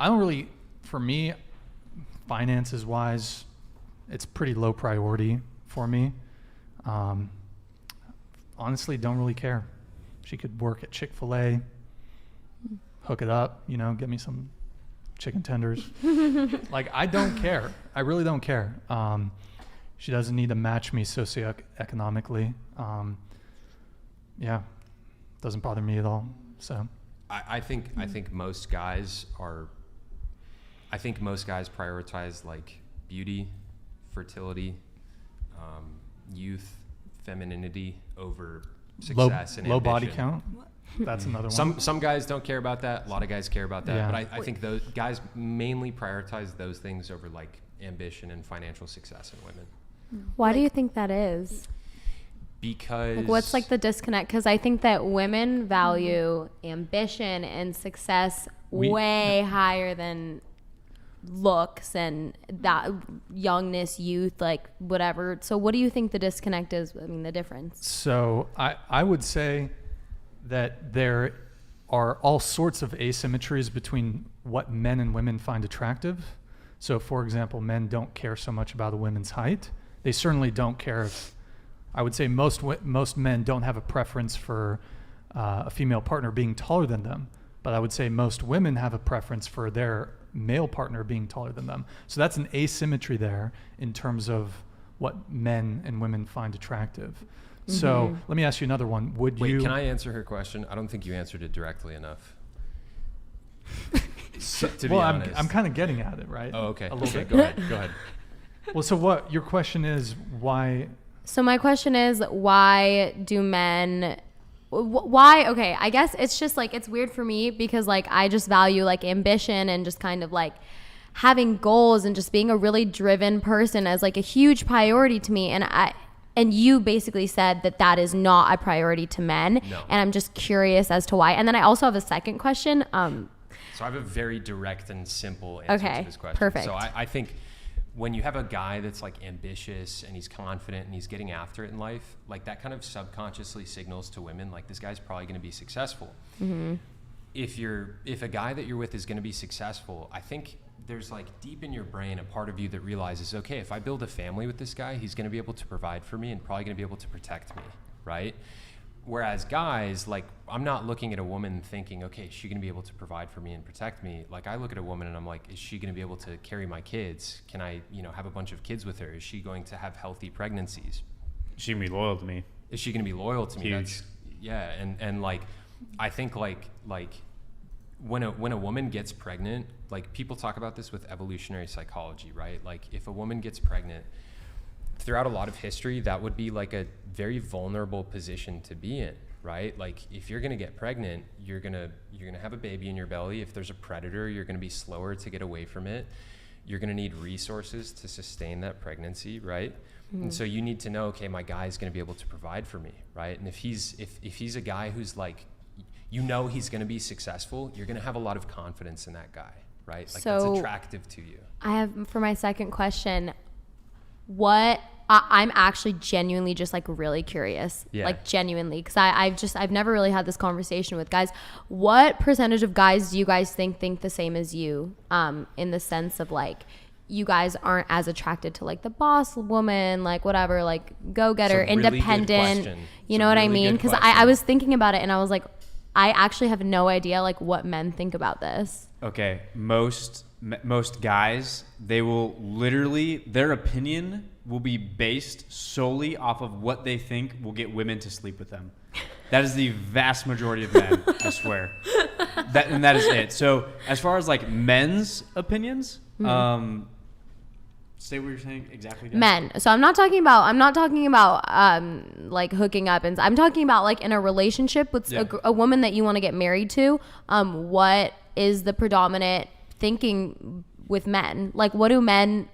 I don't really, for me, finances wise, it's pretty low priority for me. Honestly, don't really care. She could work at Chick-fil-A, hook it up, get me some chicken tenders. Like, I don't care. I really don't care. She doesn't need to match me socioeconomically. Yeah, doesn't bother me at all. So I think most guys prioritize like beauty, fertility, youth, femininity over success and low ambition. body count. That's another one. Some guys don't care about that. A lot of guys care about that. Yeah. But I think those guys mainly prioritize those things over like ambition and financial success in women. Why do you think that is? Because like, what's like the disconnect? Because I think that women value ambition and success way higher than looks and that youngness, youth, like whatever. So what do you think the disconnect is? I mean, the difference. So I would say that there are all sorts of asymmetries between what men and women find attractive. So for example, men don't care so much about a woman's height. They certainly don't care if, I would say most men don't have a preference for a female partner being taller than them, but I would say most women have a preference for their male partner being taller than them. So that's an asymmetry there in terms of what men and women find attractive. Mm-hmm. So let me ask you another one. Wait, can I answer her question? I don't think you answered it directly enough. To be honest. I'm kind of getting at it, right? Oh, okay. A little bit. Go ahead. Well, so what your question is, why? So my question is, why do men, okay, I guess it's just like, it's weird for me because like, I just value like ambition and just kind of like having goals and just being a really driven person as like a huge priority to me. And you basically said that is not a priority to men. No. And I'm just curious as to why. And then I also have a second question. So I have a very direct and simple answer to this question. Perfect. So I think when you have a guy that's like ambitious and he's confident and he's getting after it in life, like that kind of subconsciously signals to women, like this guy's probably going to be successful. Mm-hmm. If a guy that you're with is going to be successful, I think there's like deep in your brain a part of you that realizes, okay, if I build a family with this guy, he's going to be able to provide for me and probably going to be able to protect me, right? Whereas guys, like, I'm not looking at a woman thinking, okay, is she going to be able to provide for me and protect me? Like, I look at a woman and I'm like, is she going to be able to carry my kids? Can I, have a bunch of kids with her? Is she going to have healthy pregnancies? Is she going to be loyal to me? Is she going to be loyal to me? Huge. And like, I think like when a woman gets pregnant, like people talk about this with evolutionary psychology, right? Like if a woman gets pregnant, throughout a lot of history, that would be like a very vulnerable position to be in, right? Like if you're gonna get pregnant, you're gonna have a baby in your belly. If there's a predator, you're gonna be slower to get away from it. You're gonna need resources to sustain that pregnancy, right? Mm-hmm. And so you need to know, okay, my guy's gonna be able to provide for me, right? And if he's a guy who's like, he's gonna be successful, you're gonna have a lot of confidence in that guy, right? Like that's attractive to you. I have, for my second question, I'm actually genuinely just like really curious, like genuinely, because I've never really had this conversation with guys. What percentage of guys do you guys think the same as you, in the sense of like, you guys aren't as attracted to like the boss woman, like whatever, like go-getter, really independent, you know what I mean? Because I was thinking about it and I was like, I actually have no idea like what men think about this. Okay, most guys, they will literally, their opinion will be based solely off of what they think will get women to sleep with them. That is the vast majority of men, I swear. That is it. So as far as like men's opinions, say what you're saying exactly. Guys. Men. So I'm not talking about like hooking up, and I'm talking about like in a relationship with a woman that you want to get married to. What is the predominant thinking with men? Like, what do men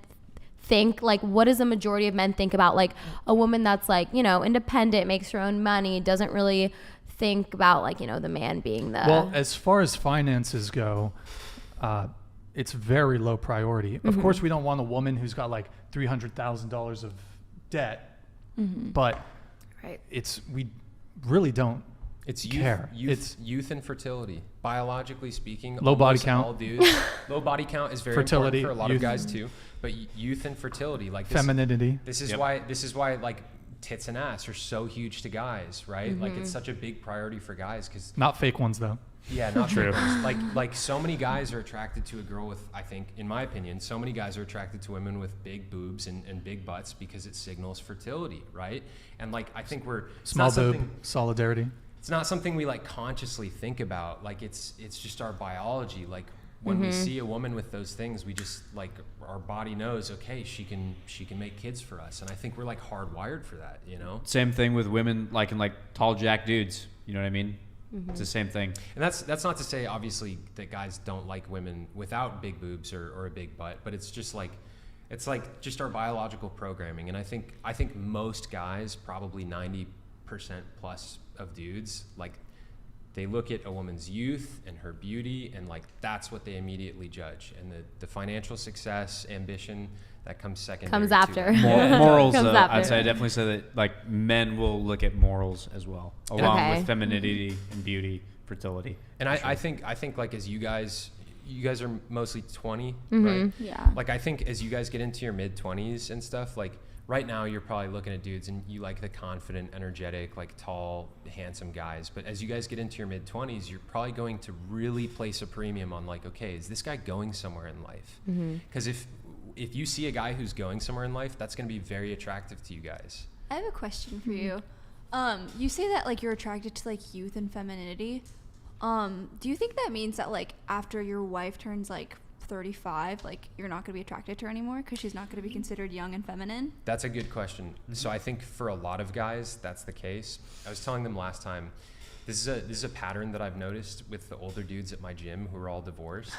think? Like, what does the majority of men think about like a woman that's like, independent, makes her own money, doesn't really think about like, the man being the... Well, as far as finances go, it's very low priority. Of course, we don't want a woman who's got like $300,000 of debt, but we really don't It's youth, care. It's youth and fertility. Biologically speaking, Low body almost count. all dudes. Low body count is very Fertility, important for a lot youth. of guys too. But youth and fertility, like this, Femininity. This is Yep. why. This is why like tits and ass are so huge to guys, right? Like it's such a big priority for guys because Not fake ones though. yeah, not True. true. Like so many guys are attracted to a girl with, I think, in my opinion, so many guys are attracted to women with big boobs and big butts because it signals fertility, right? And like I think it's Small not something- boob. Solidarity. It's not something we like consciously think about. Like it's just our biology. Like when we see a woman with those things, we just like our body knows, okay, she can make kids for us. And I think we're like hardwired for that, you know? Same thing with women, like in like tall jack dudes. You know what I mean? It's the same thing. And that's not to say obviously that guys don't like women without big boobs or a big butt, but it's just like just our biological programming. And I think most guys, probably 90% plus of dudes, like they look at a woman's youth and her beauty and like that's what they immediately judge. And the financial success, ambition, that comes second. Comes after. Morals, Comes after. I'd say I definitely say that like men will look at morals as well, along Okay. with femininity and beauty, fertility. And for sure. I think like as you guys are mostly 20, Mm-hmm. right? Yeah. Like I think as you guys get into your mid 20s and stuff, like right now you're probably looking at dudes and you like the confident, energetic, like tall, handsome guys. But as you guys get into your mid 20s, you're probably going to really place a premium on like, okay, is this guy going somewhere in life? Because if you see a guy who's going somewhere in life, that's going to be very attractive to you guys. I have a question for you. You say that like you're attracted to like youth and femininity. Do you think that means that like after your wife turns like 35, like you're not going to be attracted to her anymore because she's not going to be considered young and feminine? That's a good question. So I think for a lot of guys, that's the case. I was telling them last time, this is a pattern that I've noticed with the older dudes at my gym who are all divorced.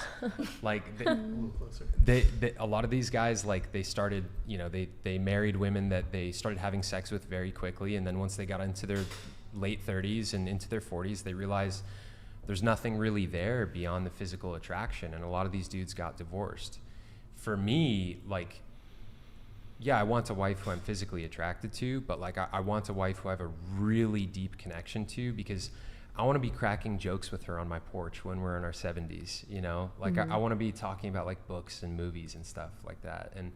Like they a lot of these guys, like they started, you know, they married women that they started having sex with very quickly, and then once they got into their late 30s and into their 40s, they realized there's nothing really there beyond the physical attraction, and a lot of these dudes got divorced. For me, like, yeah, I want a wife who I'm physically attracted to, but like I want a wife who I have a really deep connection to, because I want to be cracking jokes with her on my porch when we're in our 70s, you know? Like I want to be talking about like books and movies and stuff like that. And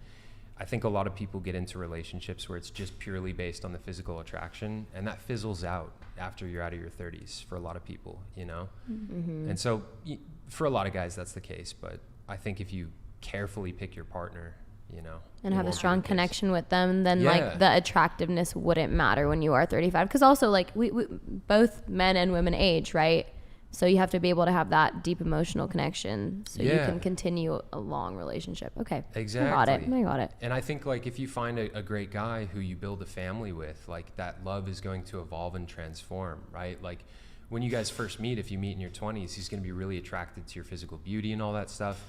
I think a lot of people get into relationships where it's just purely based on the physical attraction, and that fizzles out after you're out of your 30s for a lot of people, you know? And so for a lot of guys, that's the case. But I think if you carefully pick your partner, you know, And it have a won't be strong the case. connection with them, then Yeah. like the attractiveness wouldn't matter when you are 35. Because also like we both men and women age, right? So you have to be able to have that deep emotional connection so you Yeah. can continue a long relationship. Okay. Exactly. I got it. And I think like if you find a great guy who you build a family with, like that love is going to evolve and transform, right? Like when you guys first meet, if you meet in your 20s, he's going to be really attracted to your physical beauty and all that stuff.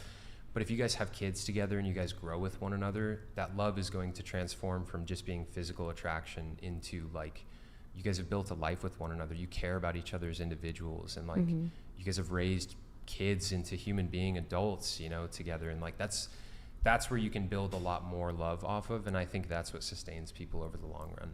But if you guys have kids together and you guys grow with one another, that love is going to transform from just being physical attraction into like, you guys have built a life with one another. You care about each other as individuals, and like you guys have raised kids into human being adults, you know, together. And like that's where you can build a lot more love off of. And I think that's what sustains people over the long run,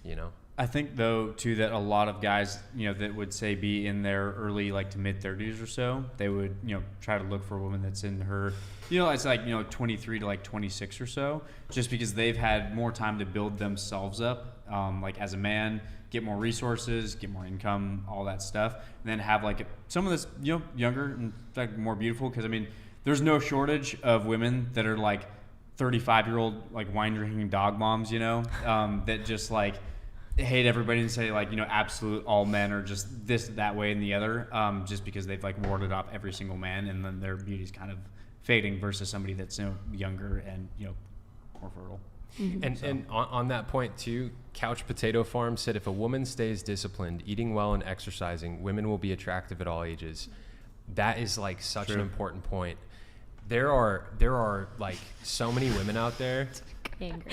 you know? I think though too that a lot of guys, you know, that would say be in their early like to mid 30s or so, they would, you know, try to look for a woman that's in her, you know, it's like, you know, 23 to like 26 or so, just because they've had more time to build themselves up, like as a man, get more resources, get more income, all that stuff, and then have like some of this, you know, younger and like more beautiful. Because I mean, there's no shortage of women that are like 35-year-old like wine drinking dog moms, you know, that just like hate everybody and say like, you know, absolute all men are just this, that way and the other, just because they've like warded off every single man, and then their beauty's kind of fading, versus somebody that's, you know, younger and, you know, more fertile. And on that point too, Couch Potato Farm said if a woman stays disciplined, eating well and exercising, women will be attractive at all ages. That is like such an important point. There are like so many women out there. Angry.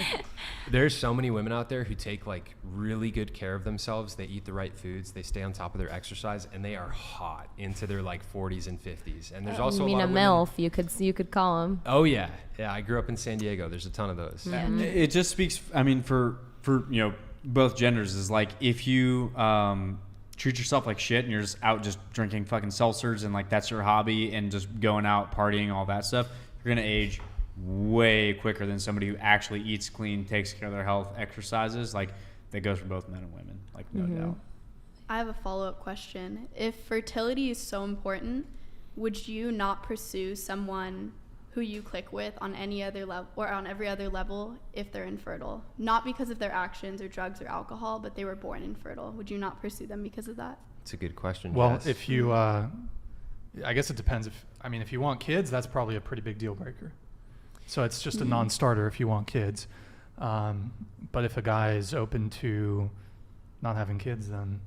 There's so many women out there who take like really good care of themselves. They eat the right foods. They stay on top of their exercise, and they are hot into their like 40s and 50s. And there's also I mean, a lot a of women. MILF, you could call them. Oh yeah. I grew up in San Diego. There's a ton of those. It just speaks, I mean, for you know, both genders, is like if you treat yourself like shit and you're just out just drinking fucking seltzers and like that's your hobby and just going out partying, all that stuff, you're gonna age way quicker than somebody who actually eats clean, takes care of their health, exercises. Like that goes for both men and women, like no doubt. I have a follow-up question. If fertility is so important, would you not pursue someone who you click with on any other level or on every other level if they're infertile? Not because of their actions or drugs or alcohol, but they were born infertile. Would you not pursue them because of that? It's a good question. Well, Jess. if you, I guess it depends. If you want kids, that's probably a pretty big deal breaker. So it's just a non-starter if you want kids. But if a guy is open to not having kids, then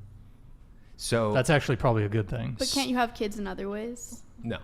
so that's actually probably a good thing. But can't you have kids in other ways? no.